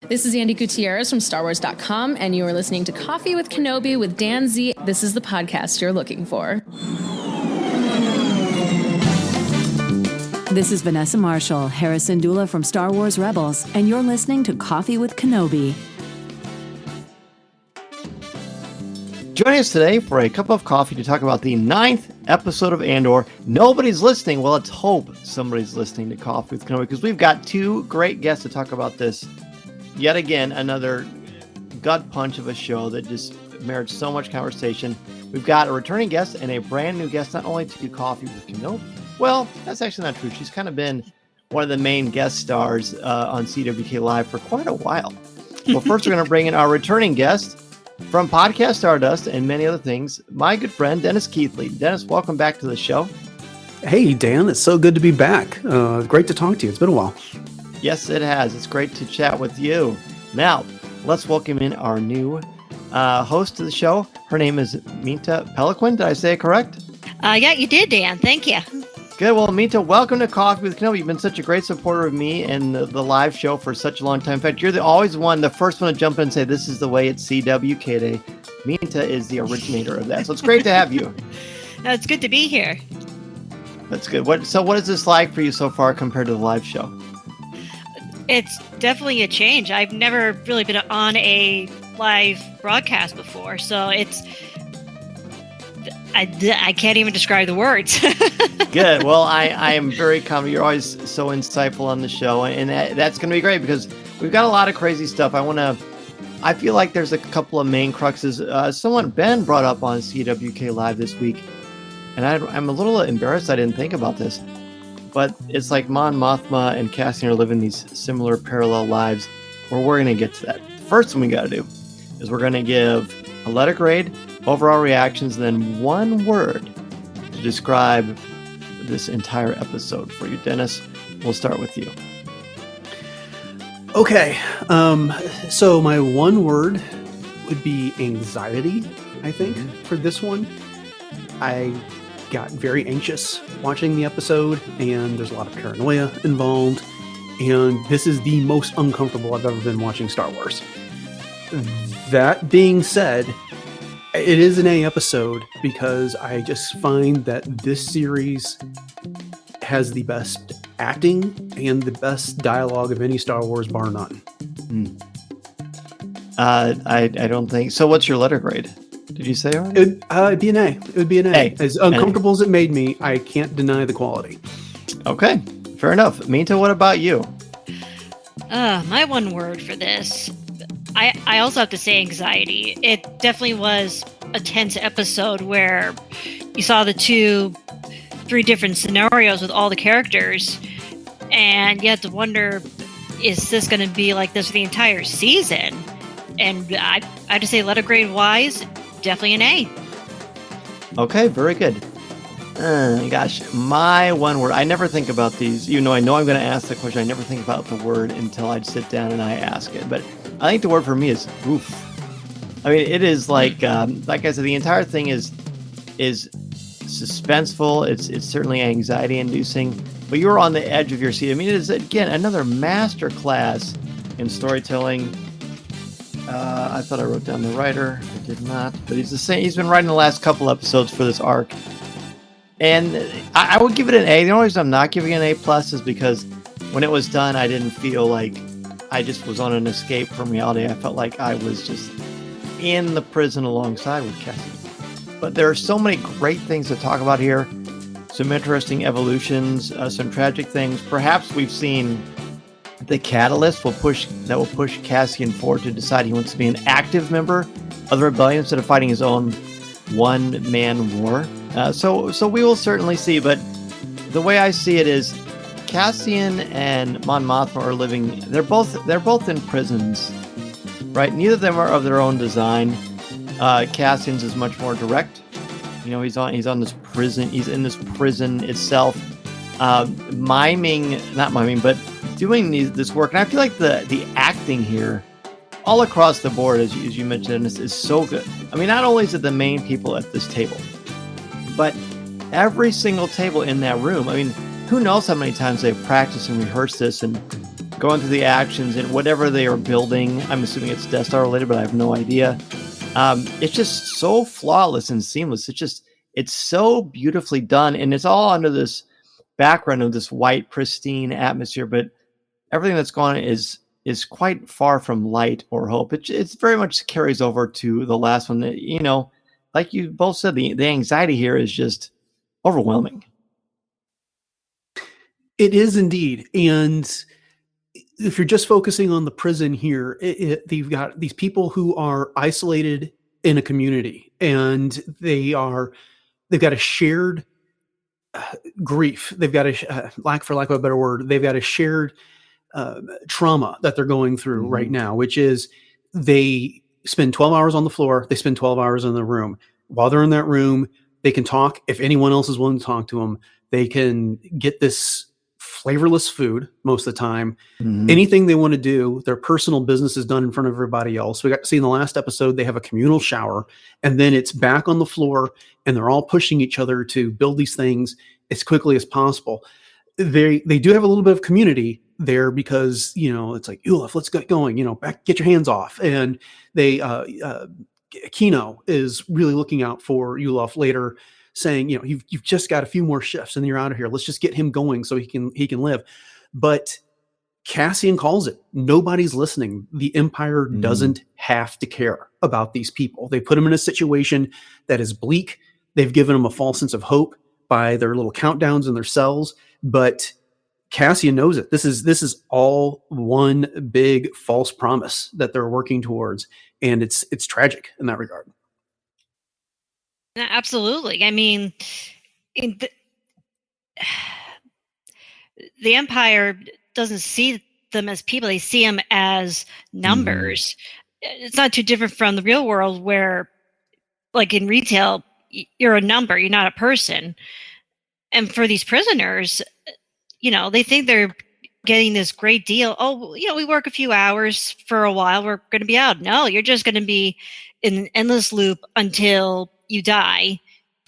This is Andy Gutierrez from StarWars.com, and you are listening to Coffee with Kenobi with Dan Z. This is the podcast you're looking for. This is Vanessa Marshall, Harrison Dula from Star Wars Rebels, and you're listening to Coffee with Kenobi. Joining us today for a cup of coffee to talk about the 9th episode of Andor. Nobody's listening. Well, let's hope somebody's listening to Coffee with Kenobi, because we've got two great guests to talk about this. Yet again, another gut punch of a show that just merits so much conversation. We've got a returning guest and a brand new guest, not only to do Coffee with Kenobi. Well, that's actually not true. She's kind of been one of the main guest stars on CWK Live for quite a while. Well, first we're going to bring in our returning guest from Podcast Stardust and many other things, my good friend, Dennis Keithley. Dennis, welcome back to the show. Hey, Dan. It's so good to be back. Great to talk to you. It's been a while. Yes, it has. It's great to chat with you. Now, let's welcome in our new host to the show. Her name is Minta Peloquin. Did I say it correct? Yeah, you did, Dan. Thank you. Good. Well, Minta, welcome to Coffee with Kenobi. You've been such a great supporter of me and the live show for such a long time. In fact, you're the first one to jump in and say, this is the way it's CWK Day. Minta is the originator of that. So it's great to have you. It's good to be here. That's good. What is this like for you so far compared to the live show? It's definitely a change. I've never really been on a live broadcast before, so I can't even describe the words. Good. Well, I am very confident. You're always so insightful on the show, and that's going to be great because we've got a lot of crazy stuff. I feel like there's a couple of main cruxes. Ben brought up on CWK Live this week, and I'm a little embarrassed I didn't think about this. But it's like Mon Mothma and Cassian are living these similar parallel lives, where we're going to get to that. The first thing we got to do is we're going to give a letter grade, overall reactions, and then one word to describe this entire episode for you. Dennis, we'll start with you. Okay. So my one word would be anxiety, I think, for this one. I got very anxious watching the episode, and there's a lot of paranoia involved, and this is the most uncomfortable I've ever been watching Star Wars. That being said, it is an A episode because I just find that this series has the best acting and the best dialogue of any Star Wars, bar none. I don't think so. What's your letter grade? Did you say already? It'd be an A. It would be an A. As uncomfortable as it made me, I can't deny the quality. Okay, fair enough. Minta, what about you? My one word for this, I also have to say anxiety. It definitely was a tense episode where you saw the 3 different scenarios with all the characters, and you had to wonder, is this going to be like this for the entire season? And I have to say, letter grade wise, definitely an A. Okay, very good. Gosh, my one word. I never think about these. I know I'm going to ask the question. I never think about the word until I sit down and I ask it. But I think the word for me is oof. I mean, it is like I said, the entire thing is suspenseful. It's certainly anxiety-inducing. But you're on the edge of your seat. I mean, it is, again, another master class in storytelling. I thought I wrote down the writer. I did not. But he's the same. He's been writing the last couple episodes for this arc. And I would give it an A. The only reason I'm not giving it an A+ is because when it was done, I didn't feel like I just was on an escape from reality. I felt like I was just in the prison alongside with Cassian. But there are so many great things to talk about here. Some interesting evolutions, some tragic things. Perhaps we've seen the catalyst will push Cassian forward to decide he wants to be an active member of the rebellion instead of fighting his own one-man war. So we will certainly see. But the way I see it is, Cassian and Mon Mothma are living. They're both in prisons, right? Neither of them are of their own design. Cassian's is much more direct. He's on this prison. He's in this prison itself, not miming, but doing this work. And I feel like the acting here, all across the board, as you mentioned, is so good. I mean, not only is it the main people at this table, but every single table in that room. I mean, who knows how many times they've practiced and rehearsed this, and going through the actions and whatever they are building. I'm assuming it's Death Star related, but I have no idea. It's just so flawless and seamless. It's so beautifully done, and it's all under this background of this white, pristine atmosphere. But everything that's going on is quite far from light or hope. It's very much carries over to the last one. That, you know, like you both said, the anxiety here is just overwhelming. It is indeed. And if you're just focusing on the prison here, you've got these people who are isolated in a community, and they've got a shared grief. They've got a for lack of a better word, they've got a shared trauma that they're going through right now, which is they spend 12 hours on the floor. They spend 12 hours in the room. While they're in that room, they can talk. If anyone else is willing to talk to them, they can get this flavorless food most of the time. Anything they want to do, their personal business is done in front of everybody else. We got to see in the last episode, they have a communal shower, and then it's back on the floor, and they're all pushing each other to build these things as quickly as possible. They do have a little bit of community there because, you know, it's like, Ulaf, let's get going, you know, back, get your hands off. And they, Kino is really looking out for Ulaf later, saying, you know, you've just got a few more shifts and you're out of here. Let's just get him going so he can live. But Cassian calls it. Nobody's listening. The Empire doesn't have to care about these people. They put them in a situation that is bleak. They've given them a false sense of hope by their little countdowns in their cells. But Cassian knows it. This is all one big false promise that they're working towards. And it's tragic in that regard. Absolutely. I mean, the Empire doesn't see them as people. They see them as numbers. It's not too different from the real world where, like in retail, you're a number, you're not a person. And for these prisoners, you know, they think they're getting this great deal. Oh, you know, we work a few hours for a while, we're going to be out. No, you're just going to be in an endless loop until you die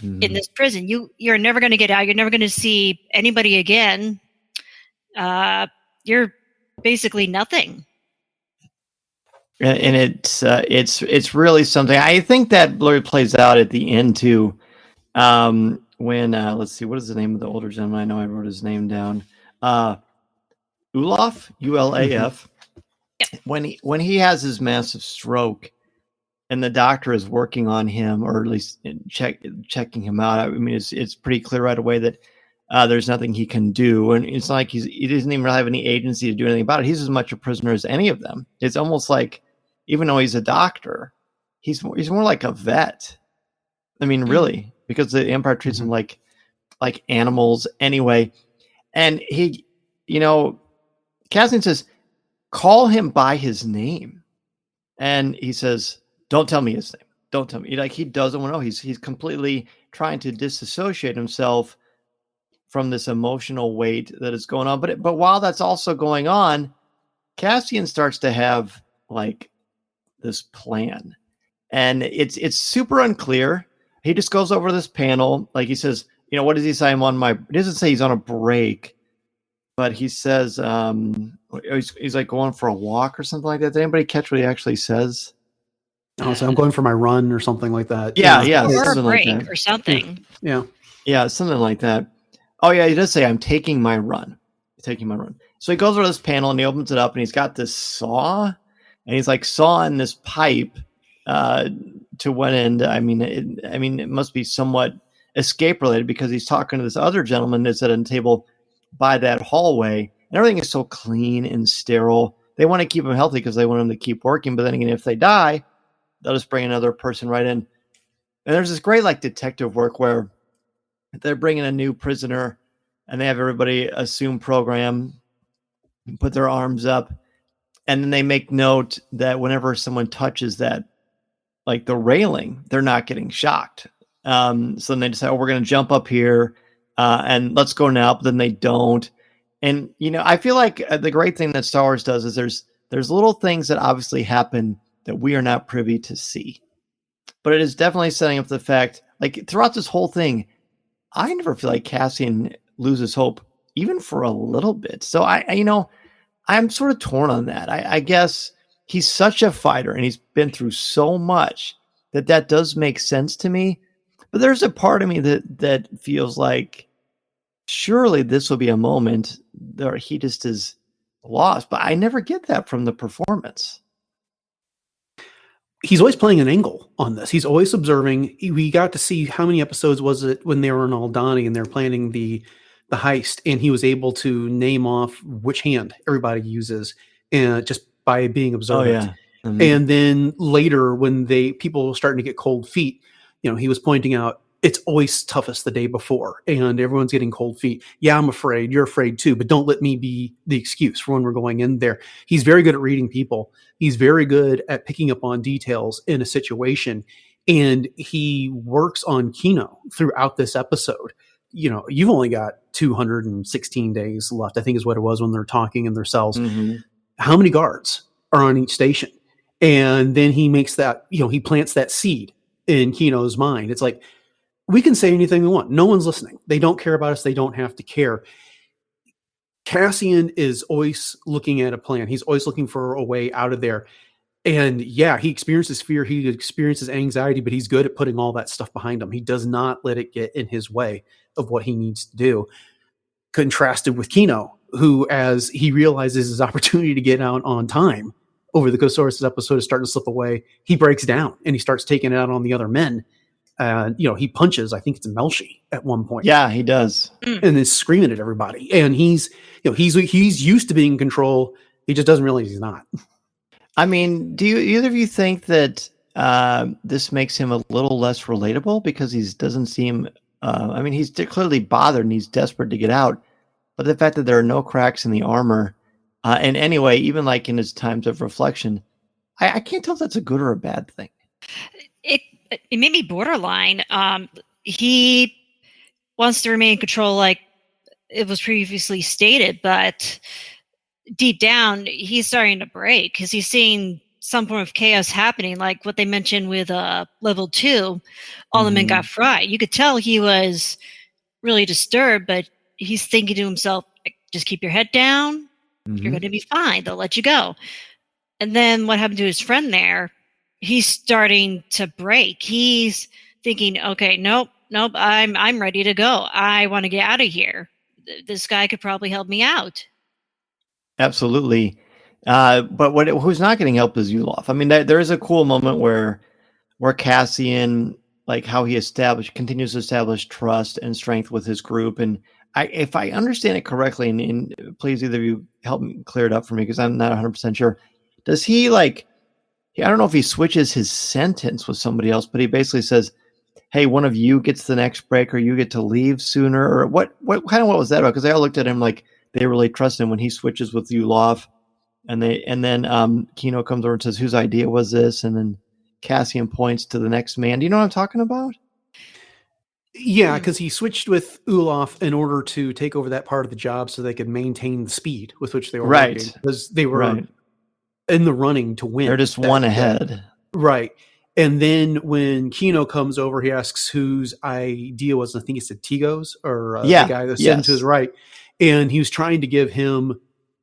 in this prison. You're never going to get out. You're never going to see anybody again. You're basically nothing. And it's really something. I think that really plays out at the end too. When let's see, what is the name of the older gentleman? I know I wrote his name down. Ulaf, Ulaf. When he has his massive stroke, and the doctor is working on him, or at least checking him out. I mean, it's pretty clear right away that there's nothing he can do, and it's not like he doesn't even really have any agency to do anything about it. He's as much a prisoner as any of them. It's almost like, even though he's a doctor, he's more like a vet. I mean, really, because the Empire treats him like animals anyway. And he, you know, Cassian says, call him by his name, and he says, don't tell me his name. Don't tell me. Like, he doesn't want to know. He's completely trying to disassociate himself from this emotional weight that is going on. But while that's also going on, Cassian starts to have like this plan, and it's super unclear. He just goes over this panel, like he says, you know, what does he say? He doesn't say he's on a break, but he says he's like going for a walk or something like that. Did anybody catch what he actually says? Oh, so I'm going for my run or something like that. Yeah. Or a break like or something. Yeah, something like that. Oh yeah, he does say, I'm taking my run. So he goes over this panel and he opens it up and he's got this saw, and he's like sawing this pipe to one end. I mean, it must be somewhat escape related, because he's talking to this other gentleman that's at a table by that hallway, and everything is so clean and sterile. They want to keep him healthy because they want him to keep working. But then again, if they die, they'll just bring another person right in. And there's this great like detective work where they're bringing a new prisoner and they have everybody assume program, put their arms up, and then they make note that whenever someone touches that, like the railing, they're not getting shocked. So then they decide, we're going to jump up here and let's go now. But then they don't. And, you know, I feel like the great thing that Star Wars does is there's little things that obviously happen that we are not privy to see. But it is definitely setting up the fact, like throughout this whole thing, I never feel like Cassian loses hope, even for a little bit. So I you know, I'm sort of torn on that. I guess he's such a fighter and he's been through so much that does make sense to me. But there's a part of me that feels like surely this will be a moment where he just is lost. But I never get that from the performance. He's always playing an angle on this. He's always observing. We got to see how many episodes was it when they were in Aldani and they're planning the heist, and he was able to name off which hand everybody uses, and just by being observant. And then later, when people were starting to get cold feet, he was pointing out it's always toughest the day before, and everyone's getting cold feet. Yeah, I'm afraid. You're afraid too, but don't let me be the excuse for when we're going in there. He's very good at reading people. He's very good at picking up on details in a situation, and he works on Kino throughout this episode. You've only got 216 days left, I think is what it was when they're talking in their cells. How many guards are on each station? And then he makes that, he plants that seed in Kino's mind. It's like, we can say anything we want. No one's listening. They don't care about us. They don't have to care. Cassian is always looking at a plan. He's always looking for a way out of there. And yeah, he experiences fear. He experiences anxiety, but he's good at putting all that stuff behind him. He does not let it get in his way of what he needs to do. Contrasted with Kino, who, as he realizes his opportunity to get out on time over the course of this episode is starting to slip away, he breaks down and he starts taking it out on the other men. He punches, I think it's Melshi at one point. Yeah, he does. And is screaming at everybody. And he's used to being in control. He just doesn't realize he's not. I mean, do either of you think that this makes him a little less relatable because he doesn't seem, he's clearly bothered and he's desperate to get out, but the fact that there are no cracks in the armor, and anyway, even like in his times of reflection, I can't tell if that's a good or a bad thing. It made me borderline. He wants to remain in control like it was previously stated, but deep down, he's starting to break because he's seeing some form of chaos happening, like what they mentioned with level 2, all the men got fried. You could tell he was really disturbed, but he's thinking to himself, just keep your head down. You're going to be fine. They'll let you go. And then what happened to his friend there? He's starting to break. He's thinking, okay, nope, I'm ready to go. I want to get out of here. This guy could probably help me out. Absolutely. But who's not getting help is Yulof. I mean, there is a cool moment where Cassian, like how he continues to establish trust and strength with his group. And if I understand it correctly, and please either of you help me clear it up for me because I'm not 100% sure. Does he I don't know if he switches his sentence with somebody else, but he basically says, hey, one of you gets the next break or you get to leave sooner, or what was that about? Because they all looked at him like they really trust him when he switches with Yulof, and then Kino comes over and says, whose idea was this? And then Cassian points to the next man. Do you know what I'm talking about? Yeah, because he switched with Yulof in order to take over that part of the job so they could maintain the speed with which they were working, because they were in the running to win. They're just one ahead. Right. And then when Kino comes over, he asks whose idea was, I think he said Tigo's, or the guy that's sitting to his right. And he was trying to give him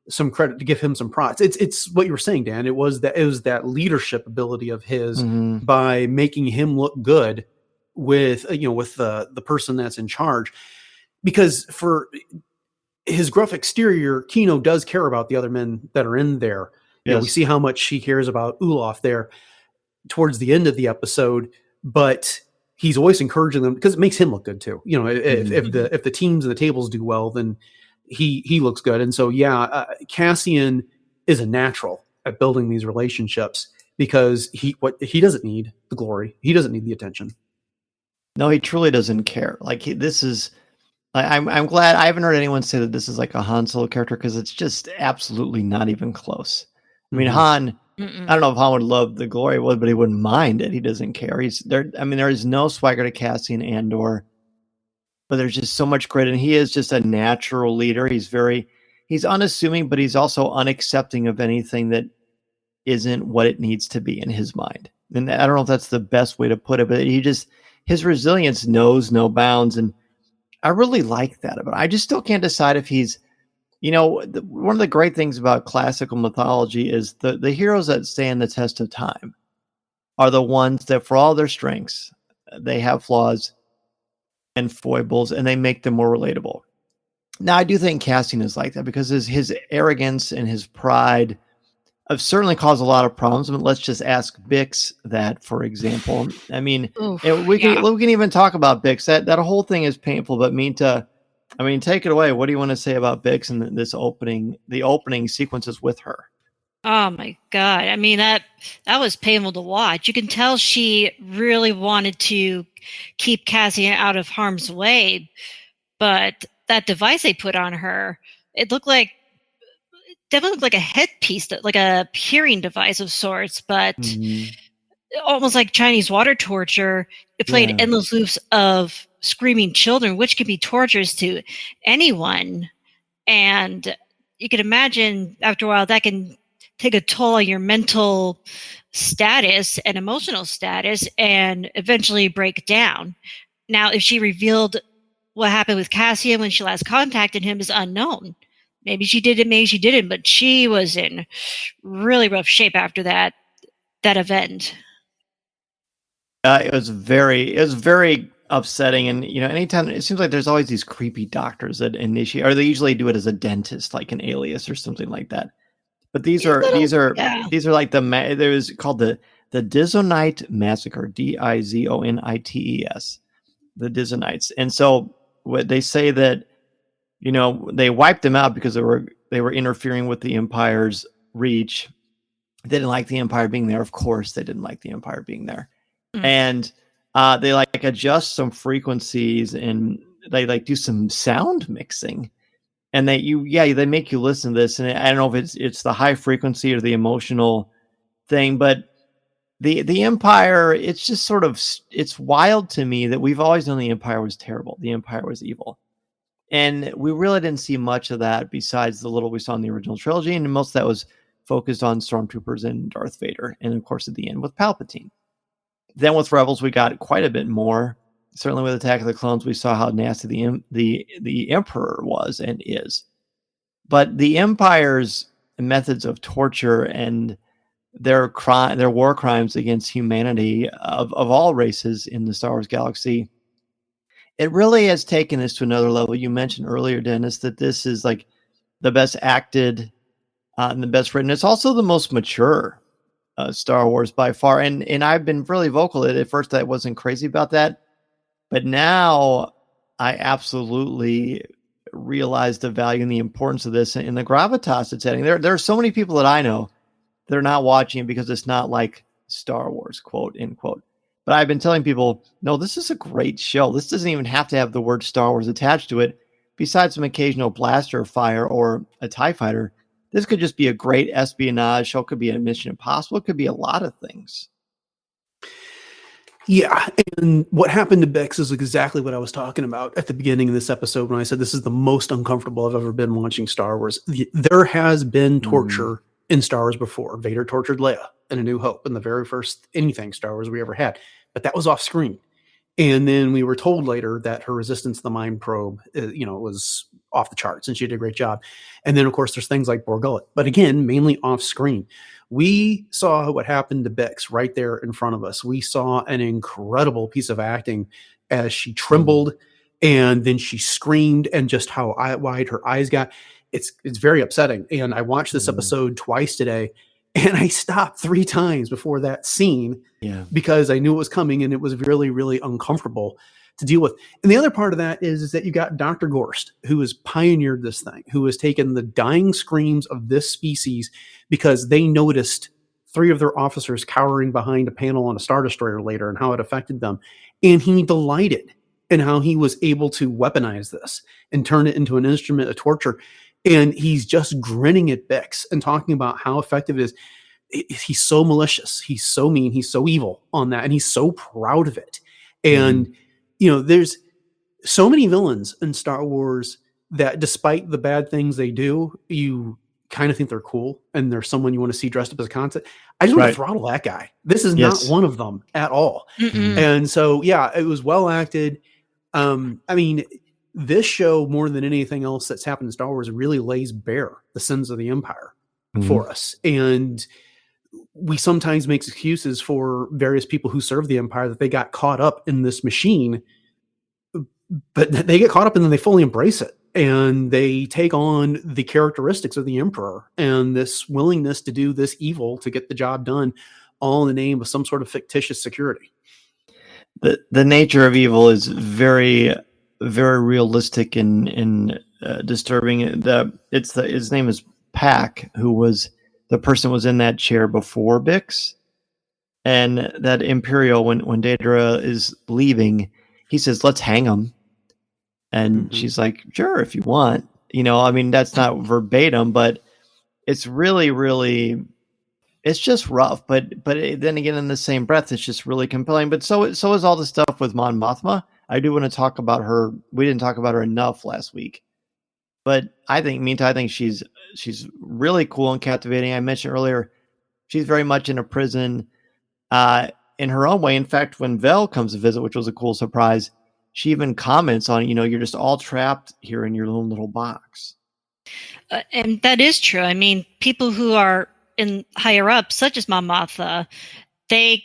some credit, to give him some props. It's what you were saying, Dan. It was that leadership ability of his by making him look good with the person that's in charge. Because for his gruff exterior, Kino does care about the other men that are in there. We see how much he cares about Yulof there towards the end of the episode, but he's always encouraging them because it makes him look good too. If the teams and the tables do well, then he looks good. And so, Cassian is a natural at building these relationships because he doesn't need the glory. He doesn't need the attention. No, he truly doesn't care. I'm glad I haven't heard anyone say that this is like a Han Solo character, because it's just absolutely not even close. I mean, Han, I don't know if Han would love the glory, but he wouldn't mind it. He doesn't care. He's there. I mean, there is no swagger to Cassian Andor, but there's just so much grit, and he is just a natural leader. He's unassuming, but he's also unaccepting of anything that isn't what it needs to be in his mind. And I don't know if that's the best way to put it, but his resilience knows no bounds. And I really like that about him. I just still can't decide if he's one of the great things about classical mythology is the heroes that stand the test of time are the ones that, for all their strengths, they have flaws and foibles, and they make them more relatable. Now, I do think Cassian is like that because his arrogance and his pride have certainly caused a lot of problems. I mean, let's just ask Bix that, for example. I mean, Oof, we can even talk about Bix. That whole thing is painful. But Minta, I mean, take it away. What do you want to say about Bix and the opening sequences with her? Oh my God. I mean, that was painful to watch. You can tell she really wanted to keep Cassian out of harm's way, but that device they put on her, it definitely looked like a headpiece, like a hearing device of sorts, but almost like Chinese water torture. It played endless loops of screaming children, which can be torturous to anyone. And you can imagine after a while that can take a toll on your mental status and emotional status and eventually break down. Now, if she revealed what happened with Cassian when she last contacted him is unknown. Maybe she did it, maybe she didn't, but she was in really rough shape after that event. It was very upsetting, and anytime it seems like there's always these creepy doctors that initiate, or they usually do it as a dentist, like an alias or something like that. But these are like there was called the Dizonite Massacre, Dizonites, the Dizonites, and so what they say that they wiped them out because they were interfering with the Empire's reach. They didn't like the Empire being there. Of course, they didn't like the Empire being there, and they like adjust some frequencies and they like do some sound mixing. And they make you listen to this, and I don't know if it's the high frequency or the emotional thing, but the Empire, it's just sort of, it's wild to me that we've always known the Empire was terrible, the Empire was evil, and we really didn't see much of that besides the little we saw in the original trilogy, and most of that was focused on stormtroopers and Darth Vader, and of course at the end with Palpatine. Then with Rebels, we got quite a bit more. Certainly with Attack of the Clones, we saw how nasty the Emperor was and is. But the Empire's methods of torture and their war crimes against humanity of all races in the Star Wars galaxy, it really has taken this to another level. You mentioned earlier, Dennis, that this is like the best acted and the best written. It's also the most mature Star Wars by far. And I've been really vocal at first. I wasn't crazy about that. But now I absolutely realize the value and the importance of this and the gravitas it's adding. There are so many people that I know that are not watching it because it's not like Star Wars, quote, end quote. But I've been telling people, no, this is a great show. This doesn't even have to have the word Star Wars attached to it. Besides some occasional blaster fire or a TIE fighter, this could just be a great espionage show. It could be a Mission Impossible. It could be a lot of things. Yeah, and what happened to Bix is exactly what I was talking about at the beginning of this episode when I said this is the most uncomfortable I've ever been watching Star Wars. There has been torture in Star Wars before. Vader tortured Leia in A New Hope in the very first anything Star Wars we ever had, but that was off screen. And then we were told later that her resistance to the mind probe, was off the charts, and she did a great job. And then, of course, there's things like Borgullet, but again, mainly off screen. We saw what happened to Bix right there in front of us. We saw an incredible piece of acting as she trembled and then she screamed, and just how wide her eyes got. It's very upsetting. And I watched this episode twice today, and I stopped 3 times before that scene because I knew it was coming, and it was really, really uncomfortable to deal with. And the other part of that is that you got Dr. Gorst, who has pioneered this thing, who has taken the dying screams of this species because they noticed 3 of their officers cowering behind a panel on a Star Destroyer later and how it affected them. And he delighted in how he was able to weaponize this and turn it into an instrument of torture. And he's just grinning at Bix and talking about how effective it is. He's so malicious. He's so mean. He's so evil on that. And he's so proud of it. And, there's so many villains in Star Wars that despite the bad things they do, you kind of think they're cool and they're someone you want to see dressed up as a concept. I just want to throttle that guy. This is not one of them at all. And so, it was well acted. I mean, this show, more than anything else that's happened in Star Wars, really lays bare the sins of the Empire for us. And we sometimes make excuses for various people who serve the Empire that they got caught up in this machine, but they get caught up and then they fully embrace it. And they take on the characteristics of the Emperor and this willingness to do this evil to get the job done, all in the name of some sort of fictitious security. The nature of evil is very, very realistic and disturbing. His name is Pack, who was the person was in that chair before Bix, and that Imperial when Daedra is leaving, he says, "Let's hang him," and she's like, "Sure, if you want." I mean, that's not verbatim, but it's really, really. It's just rough, but then again, in the same breath, it's just really compelling. But so is all the stuff with Mon Mothma. I do want to talk about her. We didn't talk about her enough last week, but I think she's really cool and captivating. I mentioned earlier, she's very much in a prison, in her own way. In fact, when Vel comes to visit, which was a cool surprise, she even comments on, you're just all trapped here in your own little box. And that is true. I mean, people who are in higher up, such as Mon Mothma, they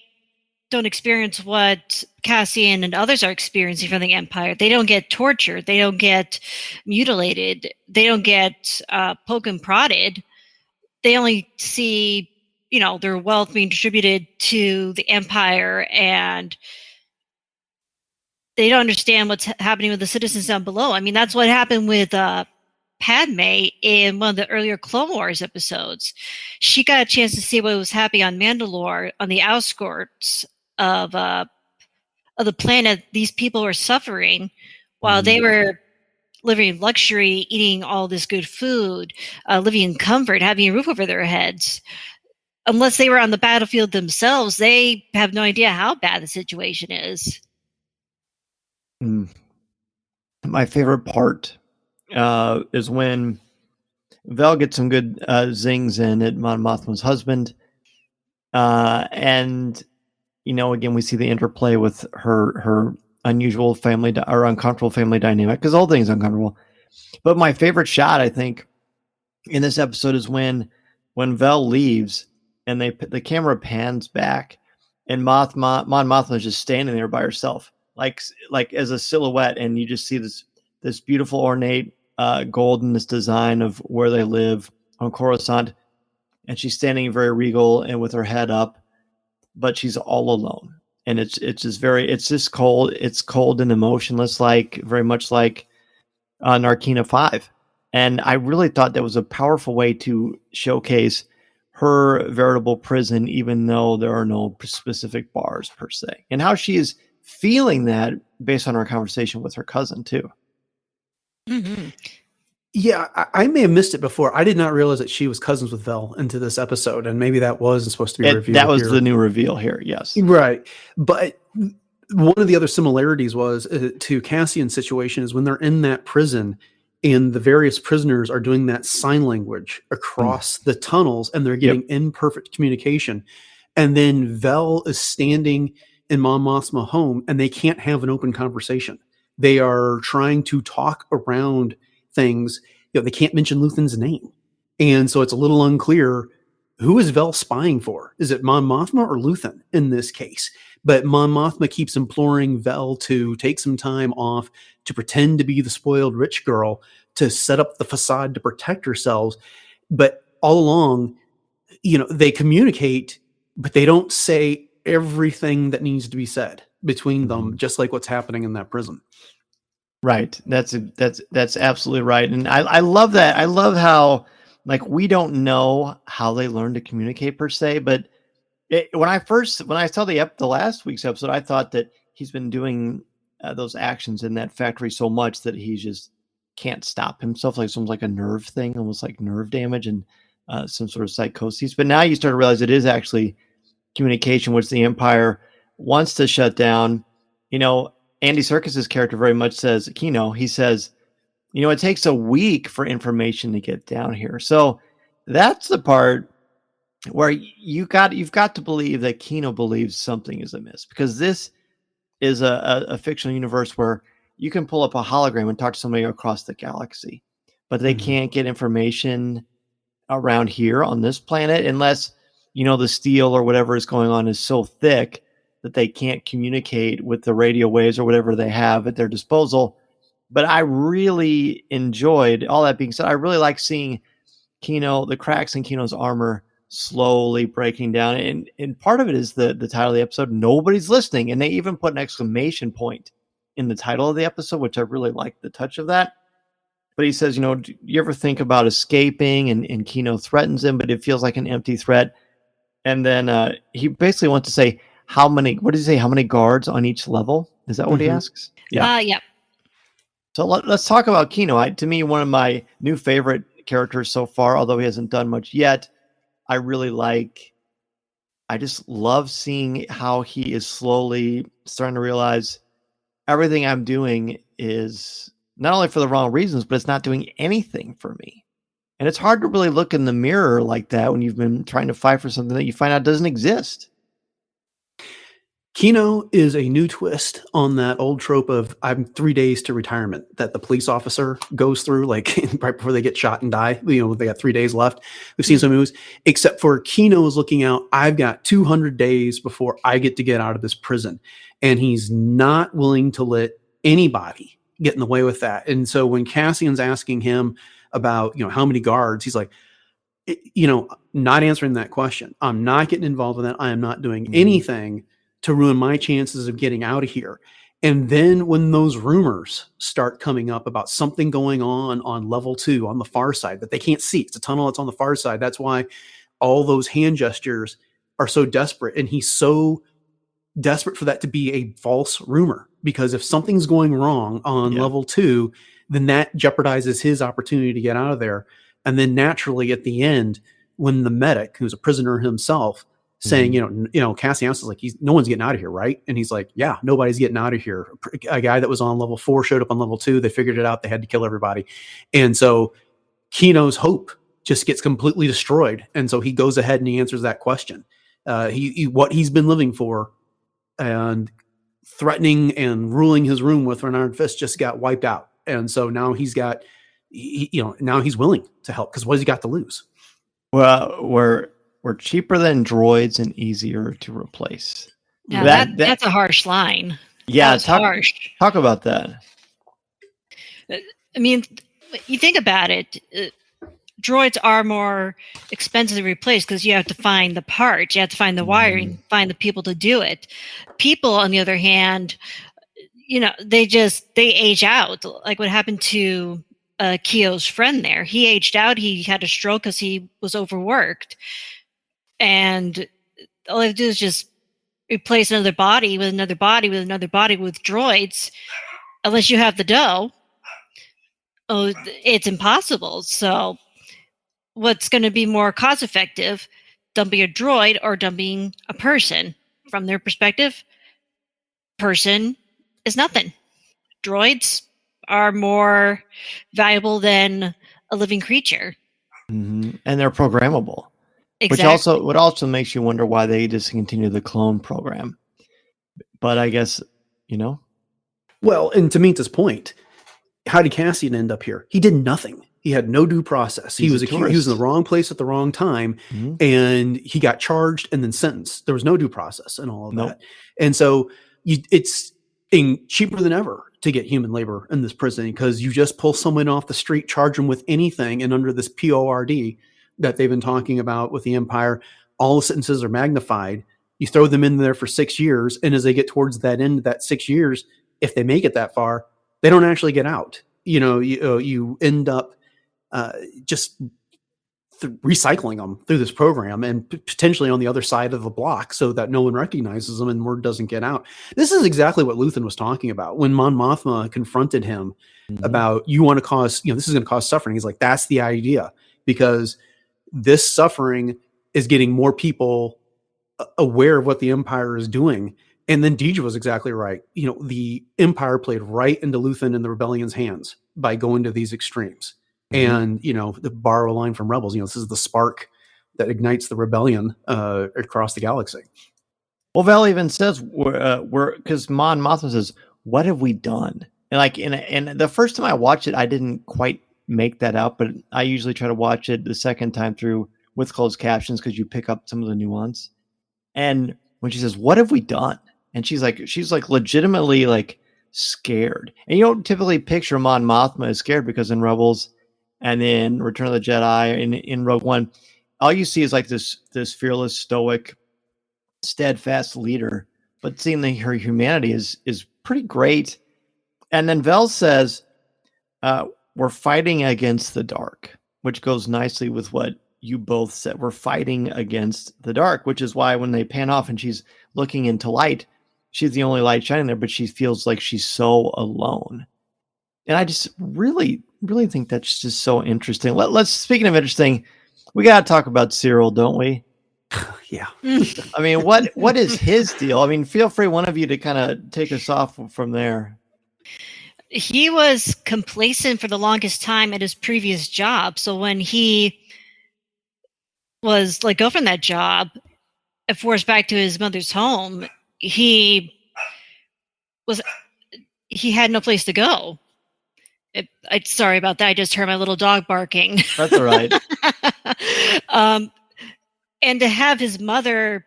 don't experience what Cassian and others are experiencing from the Empire. They don't get tortured. They don't get mutilated. They don't get poke and prodded. They only see, their wealth being distributed to the Empire, and they don't understand what's happening with the citizens down below. I mean, that's what happened with Padme in one of the earlier Clone Wars episodes. She got a chance to see what was happening on Mandalore, on the outskirts of the planet. These people were suffering while they were living in luxury, eating all this good food, living in comfort, having a roof over their heads. Unless they were on the battlefield themselves, they have no idea how bad the situation is. My favorite part is when Vel gets some good zings in at Mon Mothma's husband. And, again, we see the interplay with her unusual family or uncomfortable family dynamic, because the whole thing's uncomfortable. But my favorite shot, I think, in this episode is when Vel leaves and the camera pans back and Mon Mothma is just standing there by herself, like as a silhouette, and you just see this beautiful ornate goldenness design of where they live on Coruscant, and she's standing very regal and with her head up, but she's all alone, and it's just cold. It's cold and emotionless, very much like Narkina 5. And I really thought that was a powerful way to showcase her veritable prison, even though there are no specific bars per se, and how she is feeling that based on her conversation with her cousin too. Mm-hmm. Yeah, I may have missed it before. I did not realize that she was cousins with Vel into this episode, and maybe that wasn't supposed to be revealed. That was the new reveal here, yes. Right. But one of the other similarities was to Cassian's situation is when they're in that prison and the various prisoners are doing that sign language across the tunnels, and they're getting imperfect communication. And then Vel is standing in Mon Mothma home, and they can't have an open conversation. They are trying to talk around things. They can't mention Luthen's name. And so it's a little unclear, who is Vel spying for? Is it Mon Mothma or Luthen in this case? But Mon Mothma keeps imploring Vel to take some time off, to pretend to be the spoiled rich girl, to set up the facade to protect herself. But all along, they communicate, but they don't say everything that needs to be said between them, just like what's happening in that prison. Right. That's absolutely right. And I love that. I love how, we don't know how they learn to communicate per se, but when I saw the last week's episode, I thought that he's been doing those actions in that factory so much that he just can't stop himself, like something like a nerve thing, almost like nerve damage and some sort of psychosis. But now you start to realize it is actually communication, which the Empire wants to shut down. Andy Serkis's character very much says, Kino, he says, it takes a week for information to get down here. So that's the part where you've got to believe that Kino believes something is amiss, because this is a fictional universe where you can pull up a hologram and talk to somebody across the galaxy, but they can't get information around here on this planet unless, the steel or whatever is going on is so thick that they can't communicate with the radio waves or whatever they have at their disposal. But I really enjoyed, all that being said, I really like seeing Kino, the cracks in Kino's armor slowly breaking down. And part of it is the title of the episode, Nobody's Listening. And they even put an exclamation point in the title of the episode, which I really like the touch of that. But he says, do you ever think about escaping? And Kino threatens him, but it feels like an empty threat. And then he basically wants to say, how many guards on each level? Is that what he asks? Yeah. Yeah. So let's talk about Kino. To me, one of my new favorite characters so far, although he hasn't done much yet. I just love seeing how he is slowly starting to realize everything I'm doing is not only for the wrong reasons, but it's not doing anything for me. And it's hard to really look in the mirror like that when you've been trying to fight for something that you find out doesn't exist. Kino is a new twist on that old trope of I'm 3 days to retirement that the police officer goes through, like right before they get shot and die. They got 3 days left. We've seen some movies, except for Kino is looking out. I've got 200 days before I get to get out of this prison. And he's not willing to let anybody get in the way with that. And so when Cassian's asking him about, how many guards, he's like, not answering that question. I'm not getting involved in that. I am not doing anything to ruin my chances of getting out of here. And then when those rumors start coming up about something going on level 2 on the far side that they can't see, it's a tunnel that's on the far side. That's why all those hand gestures are so desperate. And he's so desperate for that to be a false rumor, because if something's going wrong on level 2, then that jeopardizes his opportunity to get out of there. And then naturally at the end, when the medic, who's a prisoner himself, saying, Cassian is like, no one's getting out of here, right? And he's like, yeah, nobody's getting out of here. A guy that was on level 4 showed up on level 2. They figured it out. They had to kill everybody. And so Kino's hope just gets completely destroyed. And so he goes ahead and he answers that question. What he's been living for and threatening and ruling his room with an iron fist just got wiped out. And so now now he's willing to help, because what has he got to lose? Well, we're cheaper than droids and easier to replace. Yeah, that's a harsh line. Yeah, harsh. Talk about that. I mean, you think about it, droids are more expensive to replace because you have to find the parts, you have to find the wiring, find the people to do it. People, on the other hand, they age out. Like what happened to Kyo's friend there. He aged out. He had a stroke because he was overworked. And all they have to do is just replace another body with another body with another body with droids. Unless you have the dough, it's impossible. So what's going to be more cost effective, dumping a droid or dumping a person? From their perspective, person is nothing. Droids are more valuable than a living creature. And they're programmable. Exactly. Which also makes you wonder why they discontinued the clone program. But I guess, Well, and to Minta's point, how did Cassian end up here? He did nothing. He had no due process. He was in the wrong place at the wrong time, and he got charged and then sentenced. There was no due process and all of that. And so it's cheaper than ever to get human labor in this prison, because you just pull someone off the street, charge them with anything, and under this PORD that they've been talking about with the Empire, all the sentences are magnified. You throw them in there for 6 years, and as they get towards that end of that 6 years, if they make it that far, they don't actually get out. You end up just recycling them through this program and potentially on the other side of the block so that no one recognizes them and word doesn't get out. This is exactly what Luthen was talking about when Mon Mothma confronted him about, you want to cause, this is going to cause suffering. He's like, that's the idea, because this suffering is getting more people aware of what the Empire is doing. And then Deidre was exactly right. The Empire played right into Luthen and the Rebellion's hands by going to these extremes. And, to borrow a line from Rebels, this is the spark that ignites the rebellion across the galaxy. Well, Val even says, because Mon Mothma says, what have we done? And the first time I watched it, I didn't quite make that out, but I usually try to watch it the second time through with closed captions because you pick up some of the nuance. And when she says, "What have we done?" and she's like legitimately like scared. And you don't typically picture Mon Mothma as scared because in Rebels and in Return of the Jedi and in Rogue One, all you see is like this fearless, stoic, steadfast leader. But seeing her humanity is pretty great. And then Vel says, we're fighting against the dark, which goes nicely with what you both said. We're fighting against the dark, which is why when they pan off and she's looking into light, she's the only light shining there, but she feels like she's so alone. And I just really, really think that's just so interesting. Let's speaking of interesting, we got to talk about Syril, don't we? Yeah. I mean, what is his deal? I mean, feel free, one of you, to kind of take us off from there. He was complacent for the longest time at his previous job. So when he was let go from that job and forced back to his mother's home, he had no place to go. Sorry about that. I just heard my little dog barking. That's all right. And to have his mother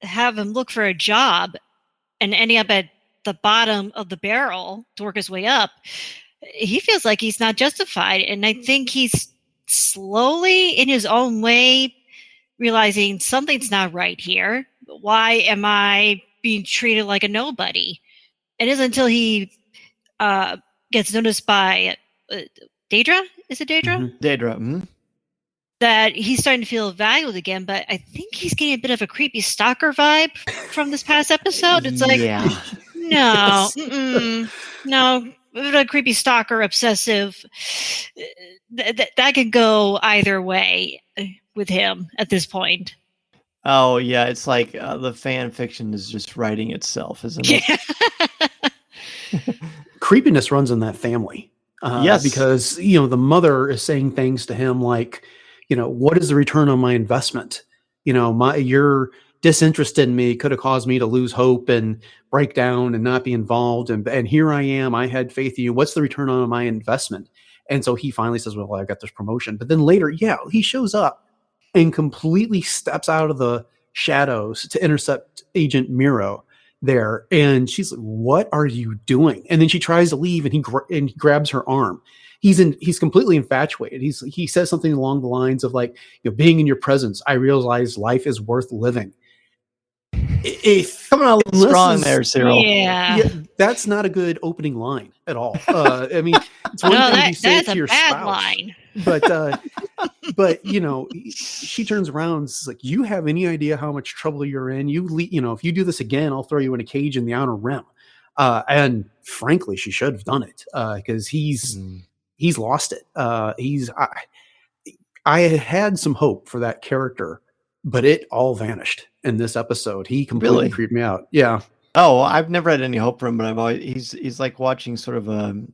have him look for a job and ending up at the bottom of the barrel to work his way up, he feels like he's not justified. And I think he's slowly, in his own way, realizing something's not right here. Why am I being treated like a nobody? It isn't until he gets noticed by Daedra. Is it Daedra? Mm-hmm. Daedra. Mm-hmm. That he's starting to feel valued again, but I think he's getting a bit of a creepy stalker vibe from this past episode. It's like, no, no, a creepy stalker, obsessive. That could go either way with him at this point. Oh yeah, it's like the fan fiction is just writing itself, isn't it? Yeah. Creepiness runs in that family. Yes, because the mother is saying things to him like, what is the return on my investment? You're disinterested in me could have caused me to lose hope and break down and not be involved. And here I am. I had faith in you. What's the return on my investment? And so he finally says, well, I got this promotion. But then later, he shows up and completely steps out of the shadows to intercept Agent Miro there. And she's like, what are you doing? And then she tries to leave and he grabs her arm. He's completely infatuated. He says something along the lines of like, being in your presence, I realize life is worth living. Coming out strong there, Syril. Yeah, that's not a good opening line at all. I mean, it's one thing you say it to your spouse, line. but she turns around and says like, you have any idea how much trouble you're in? If you do this again, I'll throw you in a cage in the outer rim. And frankly, she should have done it because he's lost it. I had some hope for that character, but it all vanished in this episode. He completely creeped me out. Yeah. Oh, I've never had any hope for him, but he's like watching sort of an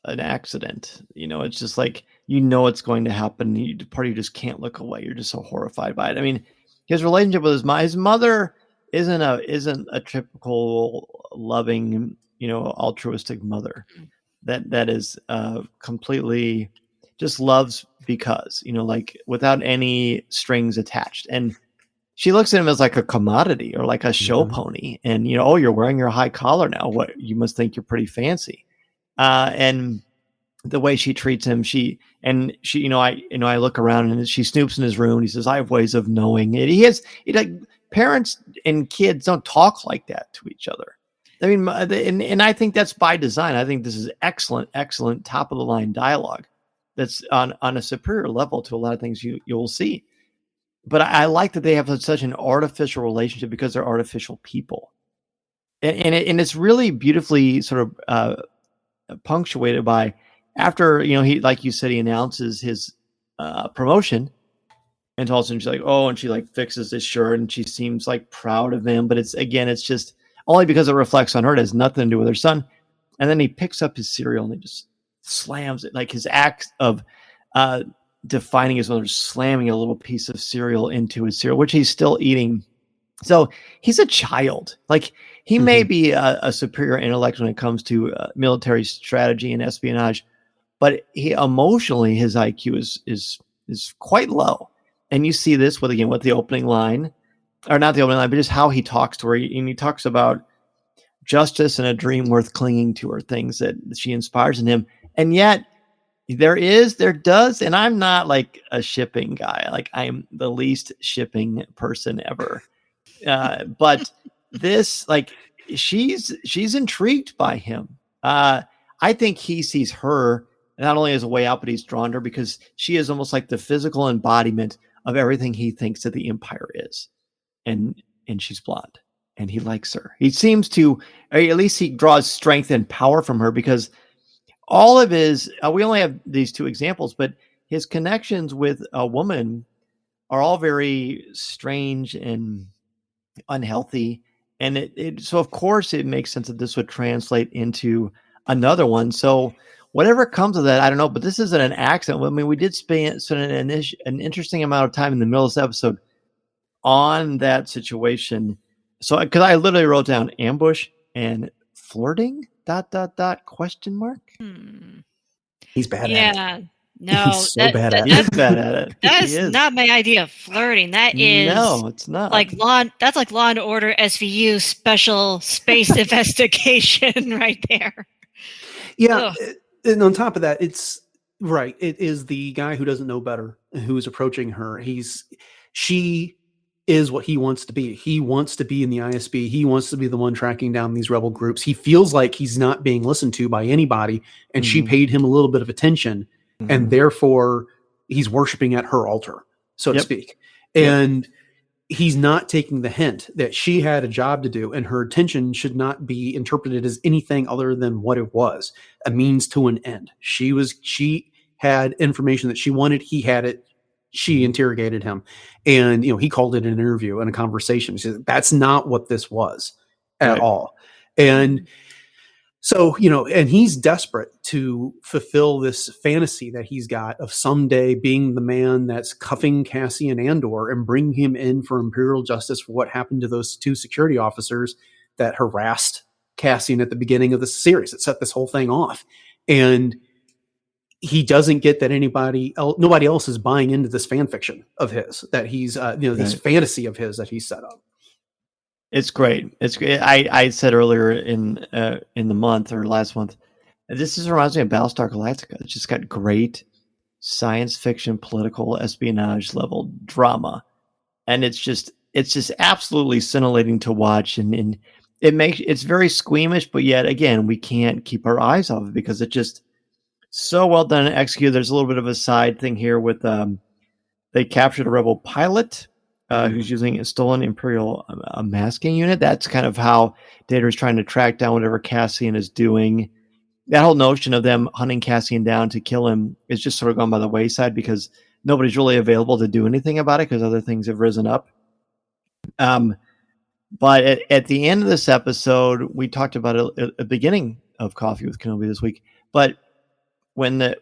accident. It's just like, it's going to happen. Part of you just can't look away. You're just so horrified by it. I mean, his relationship with his mother isn't a typical loving, altruistic mother. That is completely just loves because, like without any strings attached. And she looks at him as like a commodity or like a show pony. And, oh, you're wearing your high collar now. What, you must think you're pretty fancy. And the way she treats him, I look around and she snoops in his room. And he says, I have ways of knowing it. Like parents and kids don't talk like that to each other. I mean, and I think that's by design. I think this is excellent, top of the line dialogue that's on a superior level to a lot of things you'll see. But I like that they have such an artificial relationship because they're artificial people. And it's really beautifully sort of punctuated by after, he, like you said, he announces his promotion. And all of a sudden she's like, oh, and she like fixes his shirt and she seems like proud of him. But it's just only because it reflects on her. It has nothing to do with her son. And then he picks up his cereal and he just slams it, like his act of defining his mother, slamming a little piece of cereal into his cereal, which he's still eating. So he's a child. Like he may be a superior intellect when it comes to military strategy and espionage, but he emotionally, his IQ is quite low. And you see this with the opening line, or not the opening line, but just how he talks to her. And he talks about justice and a dream worth clinging to, or things that she inspires in him. And yet there does, and I'm not like a shipping guy. Like, I'm the least shipping person ever. But this, like, she's intrigued by him. I think he sees her not only as a way out, but he's drawn to her because she is almost like the physical embodiment of everything he thinks that the Empire is. And she's blonde, and he likes her. He seems to, or at least he draws strength and power from her, because all of his, we only have these two examples, but his connections with a woman are all very strange and unhealthy. And so of course it makes sense that this would translate into another one. So whatever comes of that, I don't know, but this isn't an accident. I mean, we did spend an interesting amount of time in the middle of this episode on that situation. So, because I literally wrote down ambush and flirting, ... question mark. He's bad at it. Yeah. No, He's so bad at it. He is bad at it. That He is not my idea of flirting. That is No, it's not. that's like Law and Order SVU special space investigation right there. Yeah. Ugh. And on top of that, it's right. It is the guy who doesn't know better who is approaching her. She is what he wants to be. He wants to be in the ISB. He wants to be the one tracking down these rebel groups. He feels like he's not being listened to by anybody, and she paid him a little bit of attention, and therefore he's worshiping at her altar, so to speak. And he's not taking the hint that she had a job to do, and her attention should not be interpreted as anything other than what it was, a means to an end. She had information that she wanted. He had it. She interrogated him, and he called it an interview and a conversation. She said, that's not what this was at all. And so, and he's desperate to fulfill this fantasy that he's got of someday being the man that's cuffing Cassian Andor and bring him in for imperial justice for what happened to those two security officers that harassed Cassian at the beginning of the series. It set this whole thing off. And he doesn't get that nobody else is buying into this fan fiction of his, that he's, this fantasy of his that he's set up. It's great. It's great. I said earlier in the month or last month, this reminds me of Battlestar Galactica. It's just got great science fiction, political espionage level drama, and it's just absolutely scintillating to watch, and it's very squeamish, but yet again we can't keep our eyes off it because it just so well done and executed. There's a little bit of a side thing here with they captured a rebel pilot who's using a stolen Imperial masking unit. That's kind of how Data is trying to track down whatever Cassian is doing. That whole notion of them hunting Cassian down to kill him is just sort of gone by the wayside because nobody's really available to do anything about it because other things have risen up. But at the end of this episode, we talked about it at the beginning of Coffee with Kenobi this week, but when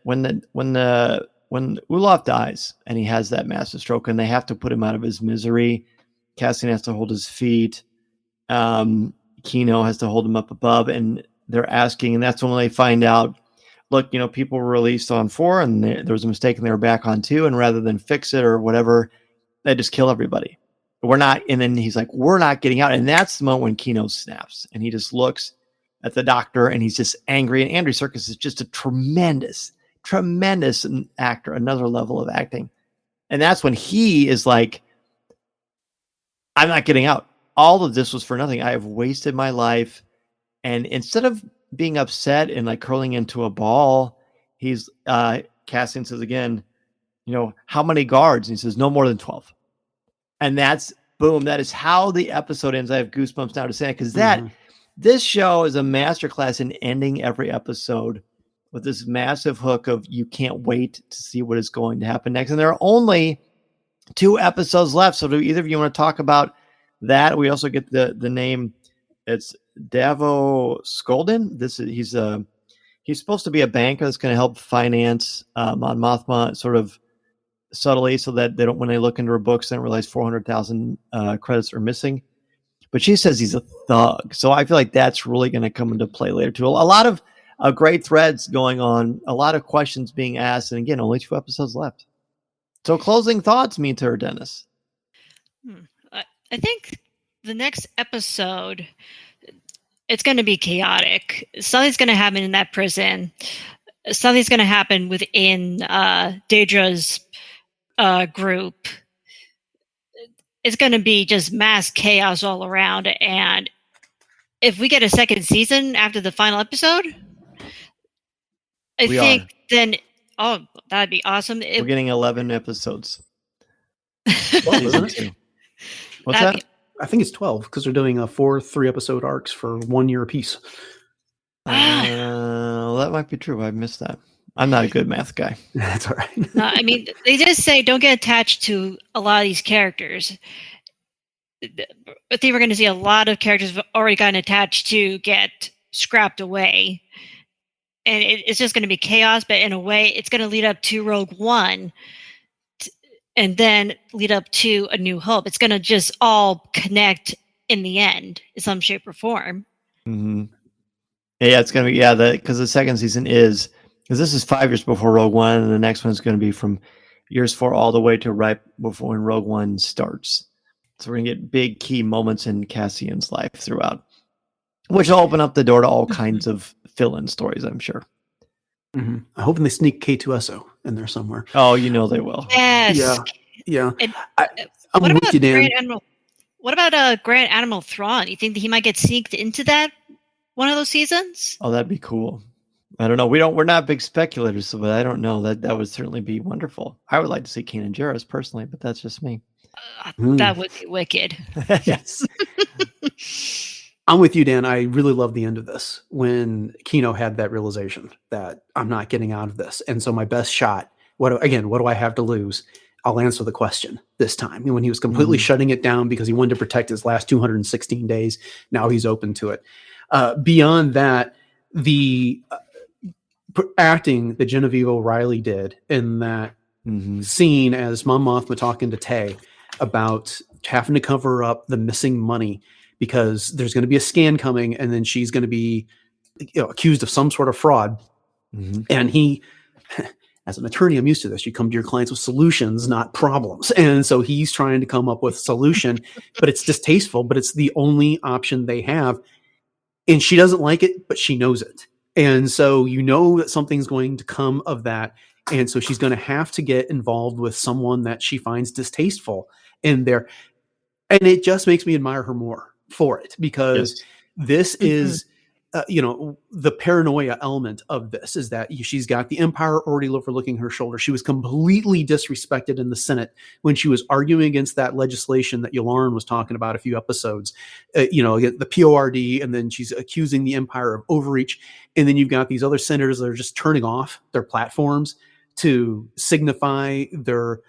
Olaf dies and he has that massive stroke and they have to put him out of his misery, Cassian has to hold his feet. Kino has to hold him up above, and they're asking, and that's when they find out, look, people were released on 4 and there was a mistake and they were back on 2. And rather than fix it or whatever, they just kill everybody. We're not. And then he's like, we're not getting out. And that's the moment when Kino snaps and he just looks at the doctor and he's just angry. And Andy Serkis is just a tremendous actor, another level of acting. And that's when he is like, I'm not getting out. All of this was for nothing. I have wasted my life. And instead of being upset and like curling into a ball, he's Cassian says again, how many guards? And he says, no more than 12. And that's boom. That is how the episode ends. I have goosebumps now to say it because this show is a masterclass in ending every episode with this massive hook of you can't wait to see what is going to happen next. And there are only 2 episodes left. So do either of you want to talk about that? We also get the name. It's Davo Skolden. He's supposed to be a banker that's going to help finance Mon Mothma sort of subtly so that they don't, when they look into her books, they don't realize 400,000 credits are missing. but she says he's a thug. So I feel like that's really going to come into play later too. A lot of great threads going on, a lot of questions being asked, and again, only 2 episodes left. So closing thoughts, Minta or Dennis? I think the next episode, it's going to be chaotic. Something's going to happen in that prison. Something's going to happen within Daedra's group. It's going to be just mass chaos all around. And if we get a second season after the final episode, I think then, that'd be awesome. We're getting 11 episodes. Well, isn't it? What's that? I think it's 12 because they're doing 4 3-episode arcs for 1 year apiece. That might be true. I missed that. I'm not a good math guy. That's all right. No, I mean, they just say don't get attached to a lot of these characters. I think we're going to see a lot of characters we've already gotten attached to get scrapped away. And it's just going to be chaos, but in a way, it's going to lead up to Rogue One and then lead up to A New Hope. It's going to just all connect in the end in some shape or form. Mm-hmm. Yeah, it's going to be, because the second season because this is 5 years before Rogue One, and the next one is going to be from years 4 all the way to right before when Rogue One starts. So we're going to get big key moments in Cassian's life throughout, which will open up the door to all kinds of fill-in stories, I'm sure. Mm-hmm. I'm hoping they sneak K2SO in there somewhere. Oh, they will. Yes. Yeah. And, I'm with you, Dan. What about Grand Admiral Thrawn? You think that he might get sneaked into that one of those seasons? Oh, that'd be cool. I don't know. We're not big speculators, but I don't know. That would certainly be wonderful. I would like to see Kanan Jarrus personally, but that's just me. That would be wicked. Yes. I'm with you, Dan. I really love the end of this when Kino had that realization that I'm not getting out of this. And so my best shot, what do I have to lose? I'll answer the question this time. And when he was completely shutting it down because he wanted to protect his last 216 days, now he's open to it. Beyond that, the acting that Genevieve O'Reilly did in that scene as Mon Mothma talking to Tay about having to cover up the missing money because there's going to be a scan coming and then she's going to be accused of some sort of fraud. And he, as an attorney, I'm used to this. You come to your clients with solutions, not problems. And so he's trying to come up with a solution, but it's distasteful, but it's the only option they have. And she doesn't like it, but she knows it. And so that something's going to come of that. And so she's going to have to get involved with someone that she finds distasteful in there. And it just makes me admire her more for it because this is, the paranoia element of this is that she's got the Empire already overlooking her shoulder. She was completely disrespected in the Senate when she was arguing against that legislation that Yularen was talking about a few episodes, the PORD, and then she's accusing the Empire of overreach. And then you've got these other senators that are just turning off their platforms to signify their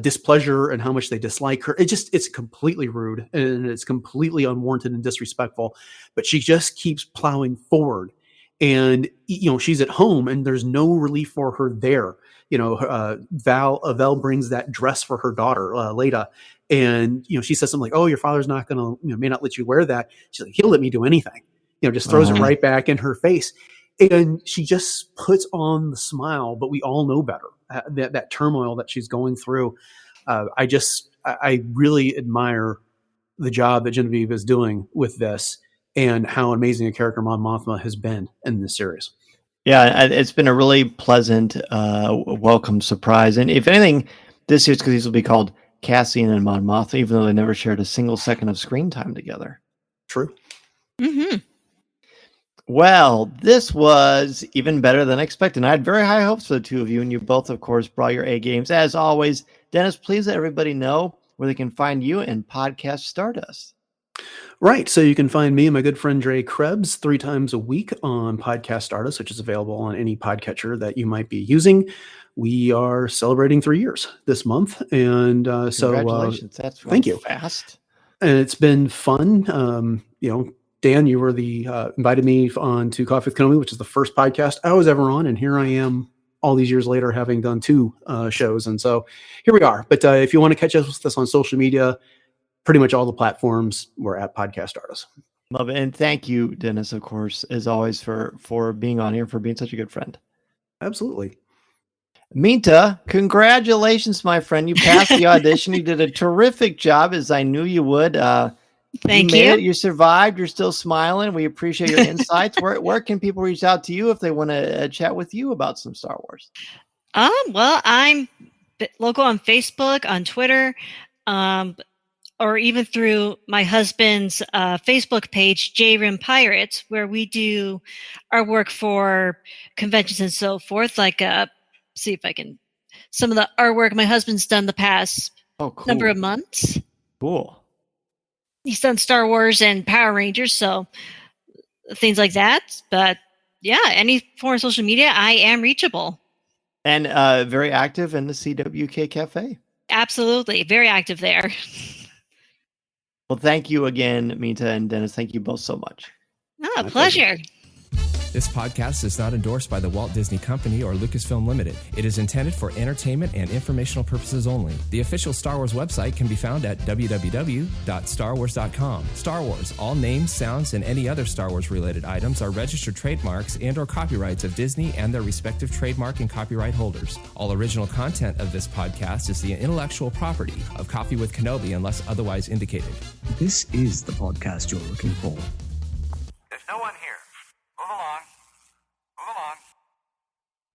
displeasure and how much they dislike her. It's completely rude and it's completely unwarranted and disrespectful, but she just keeps plowing forward and, she's at home and there's no relief for her there. Val brings that dress for her daughter, Leda. And, she says something like, oh, your father's not going to, may not let you wear that. She's like, he'll let me do anything, just throws it right back in her face. And she just puts on the smile, but we all know better. That turmoil that she's going through. I really admire the job that Genevieve is doing with this and how amazing a character Mon Mothma has been in this series. Yeah, it's been a really pleasant, welcome surprise. And if anything, this series because these will be called Cassian and Mon Mothma, even though they never shared a single second of screen time together. True. Mm-hmm. Well, this was even better than expected. I had very high hopes for the two of you, and you both, of course, brought your A games. As always, Dennis, please let everybody know where they can find you and Podcast Stardust. Right. So you can find me and my good friend Dre Krebs 3 times a week on Podcast Stardust, which is available on any podcatcher that you might be using. We are celebrating 3 years this month. And Congratulations. That's thank you. Fast. And it's been fun. Dan, you were invited me on to Coffee with Kenobi, which is the first podcast I was ever on. And here I am all these years later, having done 2 shows. And so here we are. But if you want to catch us with us on social media, pretty much all the platforms. We're at Podcast Stardust. Love it. And thank you, Dennis, of course, as always, for being on here, for being such a good friend. Absolutely. Minta, congratulations, my friend. You passed the audition. You did a terrific job, as I knew you would. Thank you. you. It. You survived. You're still smiling. We appreciate your insights. Where can people reach out to you if they want to chat with you about some Star Wars? Well, I'm local on Facebook, on Twitter, or even through my husband's Facebook page, J-Rim Pirates, where we do our work for conventions and so forth. Like, see if I can, some of the artwork my husband's done the past number of months. Cool. He's done Star Wars and Power Rangers, so things like that. But yeah, any form of social media, I am reachable. And very active in the CWK Cafe. Absolutely. Very active there. Well, thank you again, Minta and Dennis. Thank you both so much. Oh, pleasure. This podcast is not endorsed by the Walt Disney Company or Lucasfilm Limited. It is intended for entertainment and informational purposes only. The official Star Wars website can be found at www.starwars.com. Star Wars, all names, sounds, and any other Star Wars related items are registered trademarks and/or copyrights of Disney and their respective trademark and copyright holders. All original content of this podcast is the intellectual property of Coffee with Kenobi unless otherwise indicated. This is the podcast you're looking for.